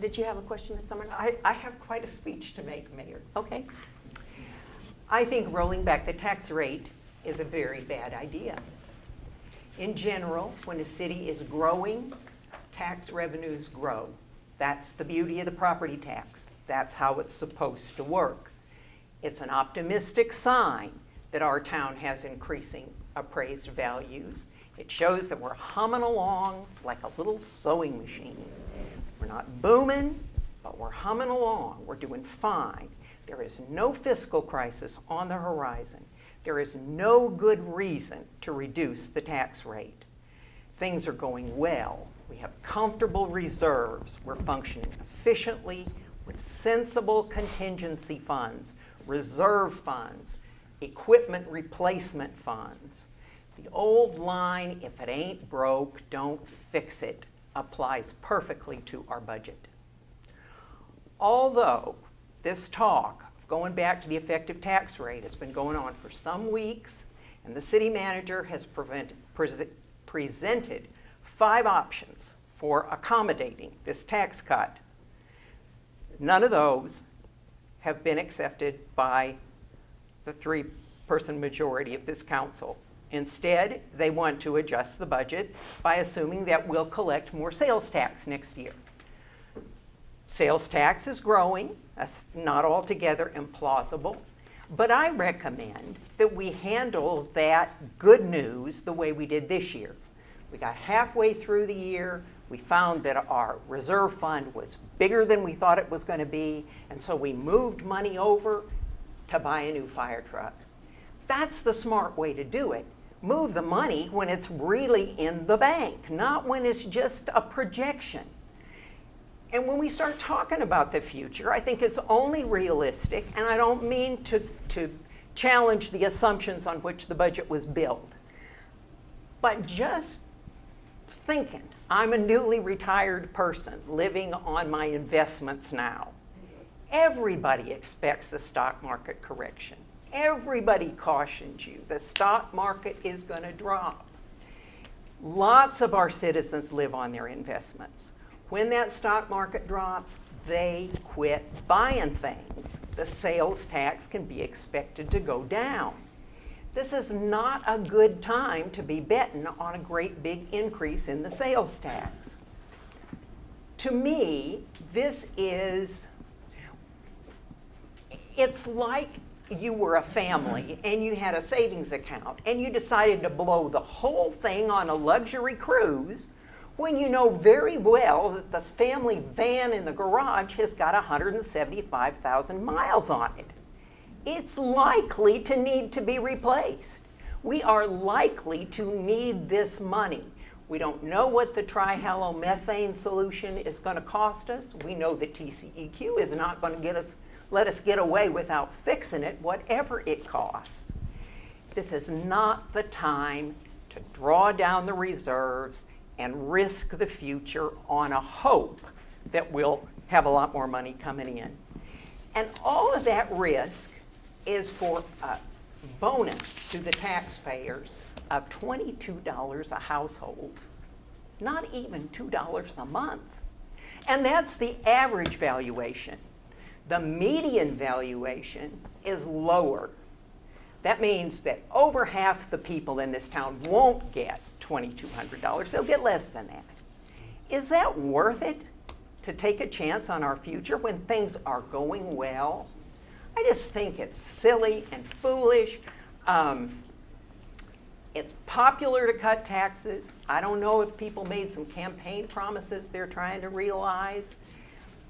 Did you have a question, Ms. Summerlin? I have quite a speech to make, Mayor. Okay. I think rolling back the tax rate is a very bad idea. In general, when a city is growing, tax revenues grow. That's the beauty of the property tax. That's how it's supposed to work. It's an optimistic sign that our town has increasing appraised values. It shows that we're humming along like a little sewing machine. We're not booming, but we're humming along. We're doing fine. There is no fiscal crisis on the horizon. There is no good reason to reduce the tax rate. Things are going well. We have comfortable reserves. We're functioning efficiently with sensible contingency funds, reserve funds, equipment replacement funds. The old line, if it ain't broke, don't fix it, applies perfectly to our budget. Although this talk of going back to the effective tax rate has been going on for some weeks, and the city manager has presented 5 options for accommodating this tax cut, none of those have been accepted by the 3-person majority of this council. Instead, they want to adjust the budget by assuming that we'll collect more sales tax next year. Sales tax is growing. That's not altogether implausible. But I recommend that we handle that good news the way we did this year. We got halfway through the year. We found that our reserve fund was bigger than we thought it was going to be, and so we moved money over to buy a new fire truck. That's the smart way to do it. Move the money when it's really in the bank, not when it's just a projection. And when we start talking about the future, I think it's only realistic, and I don't mean to challenge the assumptions on which the budget was built, but just thinking, I'm a newly retired person living on my investments now. Everybody expects a stock market correction. Everybody cautions you the stock market is going to drop. Lots of our citizens live on their investments. When that stock market drops, they quit buying things. The sales tax can be expected to go down. This is not a good time to be betting on a great big increase in the sales tax. To me, it's like you were a family and you had a savings account and you decided to blow the whole thing on a luxury cruise when you know very well that the family van in the garage has got 175,000 miles on it. It's likely to need to be replaced. We are likely to need this money. We don't know what the trihalomethane solution is going to cost us. We know that TCEQ is not going to let us get away without fixing it, whatever it costs. This is not the time to draw down the reserves and risk the future on a hope that we'll have a lot more money coming in. And all of that risk is for a bonus to the taxpayers of $22 a household, not even $2 a month. And that's the average valuation. The median valuation is lower. That means that over half the people in this town won't get $2,200. They'll get less than that. Is that worth it to take a chance on our future when things are going well? I just think it's silly and foolish. It's popular to cut taxes. I don't know if people made some campaign promises they're trying to realize,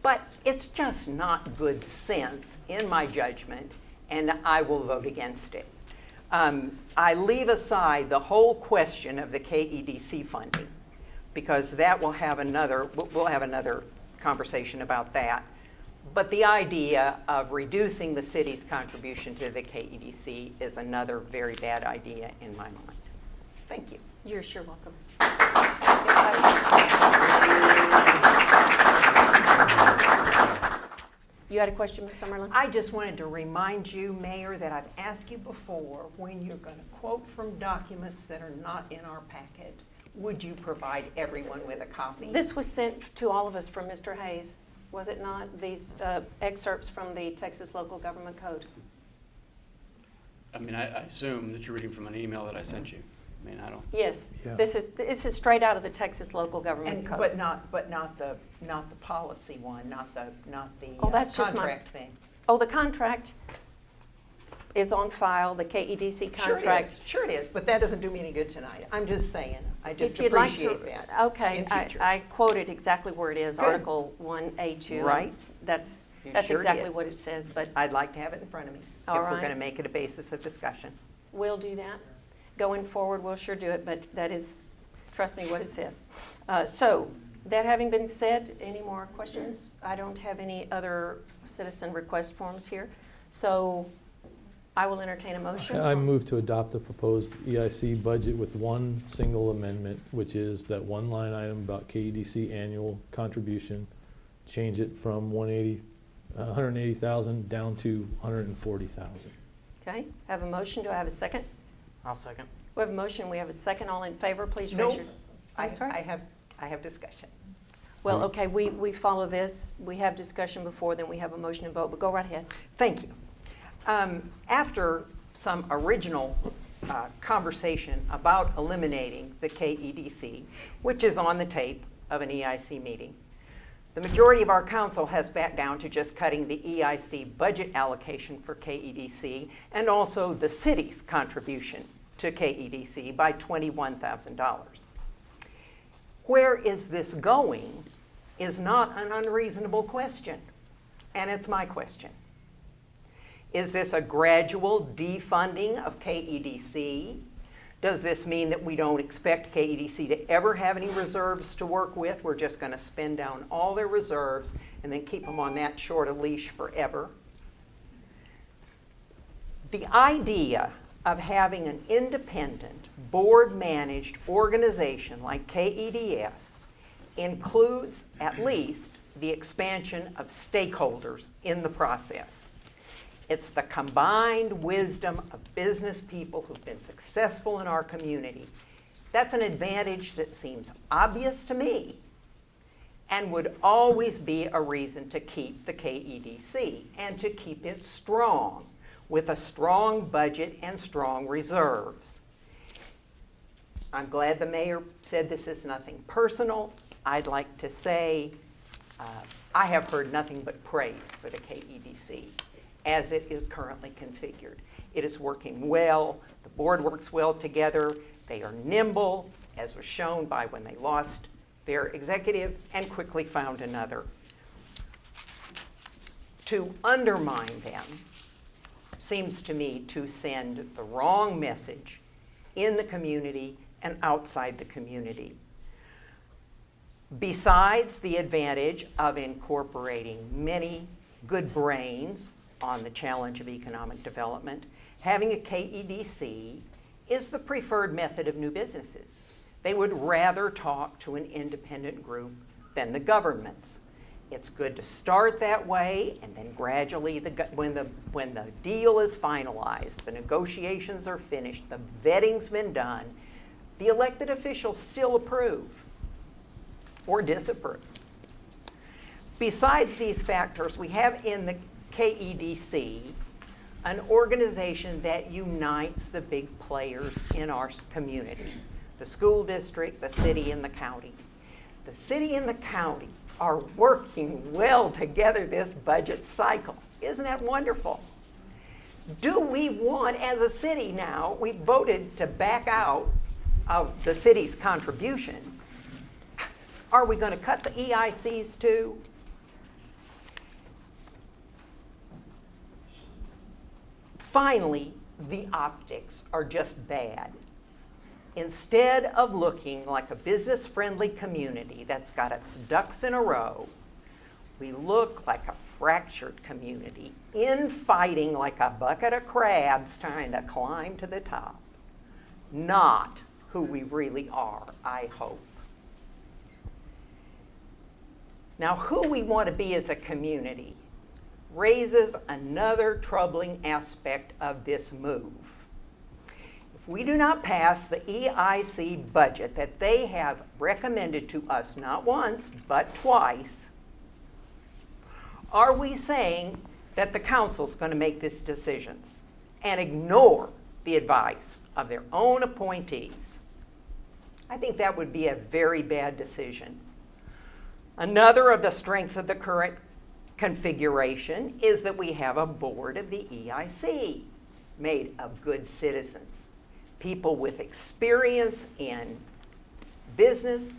but it's just not good sense in my judgment, and I will vote against it. I leave aside the whole question of the KEDC funding because that we'll have another conversation about that. But the idea of reducing the city's contribution to the KEDC is another very bad idea in my mind. Thank you. You're sure welcome. You had a question, Ms. Summerlin? I just wanted to remind you, Mayor, that I've asked you before, when you're going to quote from documents that are not in our packet, would you provide everyone with a copy? This was sent to all of us from Mr. Hayes. was it not? These excerpts from the Texas Local Government Code. I mean, I assume that you're reading from an email that I sent you. I mean, I don't. Yes, Yeah. this is straight out of the Texas Local Government And, Code. but not the policy one, not the Oh, that's just my- contract thing. Oh, the contract is on file, the KEDC contract. Sure it is, but that doesn't do me any good tonight. I'm just saying, I just If you'd like appreciate to, that. okay, in future. I quoted exactly where it is, Good. Article 1A2. Right. That's You that's sure exactly did. what it says, but I'd like to have it in front of me All if we're right. going to make it a basis of discussion. we'll do that. Going forward, we'll sure do it, but that is, trust me, what it says. So, that having been said, any more questions? I don't have any other citizen request forms here, so I will entertain a motion. I move to adopt the proposed EIC budget with one single amendment, which is that one line item about KEDC annual contribution, change it from 180,000 down to 140,000. Okay, have a motion, do I have a second? I'll second. We have a motion, we have a second, all in favor, please raise No, your. I'm sorry? I have discussion. Well, okay, we follow this, we have discussion before, then we have a motion and vote, but go right ahead. Thank you. After some original conversation about eliminating the KEDC, which is on the tape of an EIC meeting, the majority of our council has backed down to just cutting the EIC budget allocation for KEDC and also the city's contribution to KEDC by $21,000. Where is this going is not an unreasonable question, and it's my question. Is this a gradual defunding of KEDC? Does this mean that we don't expect KEDC to ever have any reserves to work with? We're just going to spend down all their reserves and then keep them on that short a leash forever? The idea of having an independent, board-managed organization like KEDF includes at least the expansion of stakeholders in the process. It's the combined wisdom of business people who've been successful in our community. That's an advantage that seems obvious to me and would always be a reason to keep the KEDC and to keep it strong with a strong budget and strong reserves. I'm glad the mayor said this is nothing personal. I'd like to say I have heard nothing but praise for the KEDC as it is currently configured. It is working well. The board works well together. They are nimble, as was shown by when they lost their executive and quickly found another. To undermine them seems to me to send the wrong message in the community and outside the community. Besides the advantage of incorporating many good brains on the challenge of economic development, having a KEDC is the preferred method of new businesses. They would rather talk to an independent group than the governments. It's good to start that way, and then gradually, when the deal is finalized, the negotiations are finished, the vetting's been done, the elected officials still approve or disapprove. Besides these factors, we have in the KEDC an organization that unites the big players in our community, the school district, the city, and the county. The city and the county are working well together this budget cycle. Isn't that wonderful? Do we want, as a city now, we voted to back out of the city's contribution. Are we going to cut the EICs too? Finally, the optics are just bad. Instead of looking like a business-friendly community that's got its ducks in a row, we look like a fractured community, infighting like a bucket of crabs trying to climb to the top. Not who we really are, I hope. Now, who we want to be as a community raises another troubling aspect of this move. If we do not pass the EIC budget that they have recommended to us not once, but twice, Are we saying that the council's going to make these decisions and ignore the advice of their own appointees? I think that would be a very bad decision. Another of the strengths of the current configuration is that we have a board of the EIC made of good citizens, people with experience in business,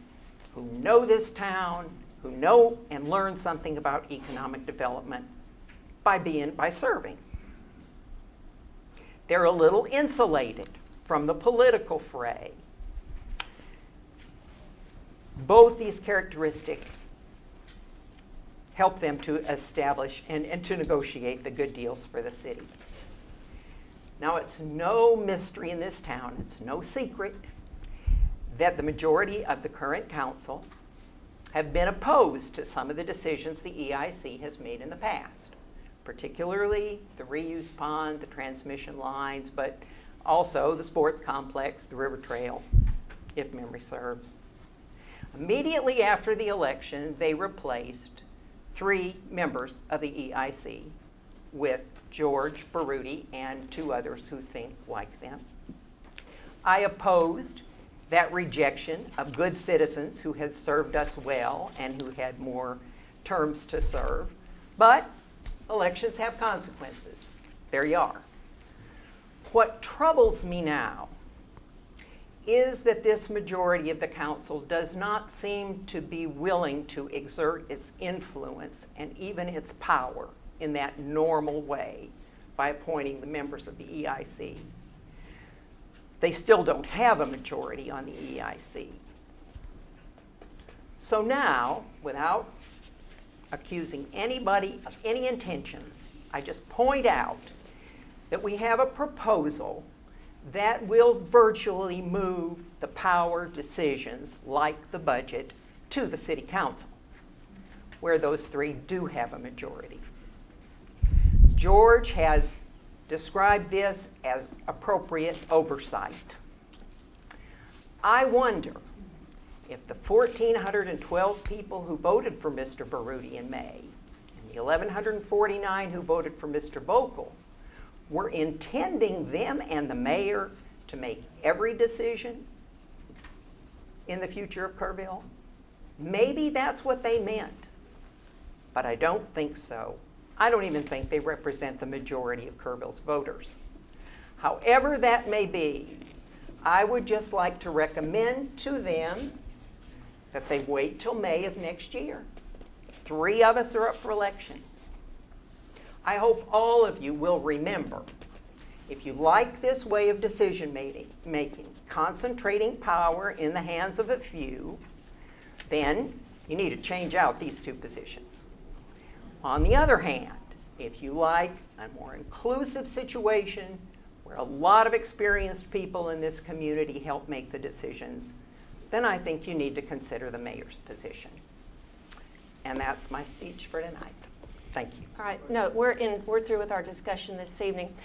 who know this town, who know and learn something about economic development by serving. They're a little insulated from the political fray. Both these characteristics help them to establish and to negotiate the good deals for the city. Now, it's no mystery in this town, it's no secret that the majority of the current council have been opposed to some of the decisions the EIC has made in the past, particularly the reuse pond, the transmission lines, but also the sports complex, the river trail, if memory serves. Immediately after the election, they replaced 3 members of the EIC with George Baruti and 2 others who think like them. I opposed that rejection of good citizens who had served us well and who had more terms to serve. But elections have consequences. There you are. What troubles me now is that this majority of the council does not seem to be willing to exert its influence and even its power in that normal way by appointing the members of the EIC. They still don't have a majority on the EIC. So now, without accusing anybody of any intentions, I just point out that we have a proposal that will virtually move the power decisions, like the budget, to the city council, where those 3 do have a majority. George has described this as appropriate oversight. I wonder if the 1,412 people who voted for Mr. Baruti in May and the 1,149 who voted for Mr. Vogel were intending them and the mayor to make every decision in the future of Kerrville. Maybe that's what they meant, but I don't think so. I don't even think they represent the majority of Kerrville's voters. However that may be, I would just like to recommend to them that they wait till May of next year. 3 of us are up for election. I hope all of you will remember, if you like this way of decision making, concentrating power in the hands of a few, then you need to change out these 2 positions. On the other hand, if you like a more inclusive situation where a lot of experienced people in this community help make the decisions, then I think you need to consider the mayor's position. And that's my speech for tonight. Thank you. All right, no, we're through with our discussion this evening.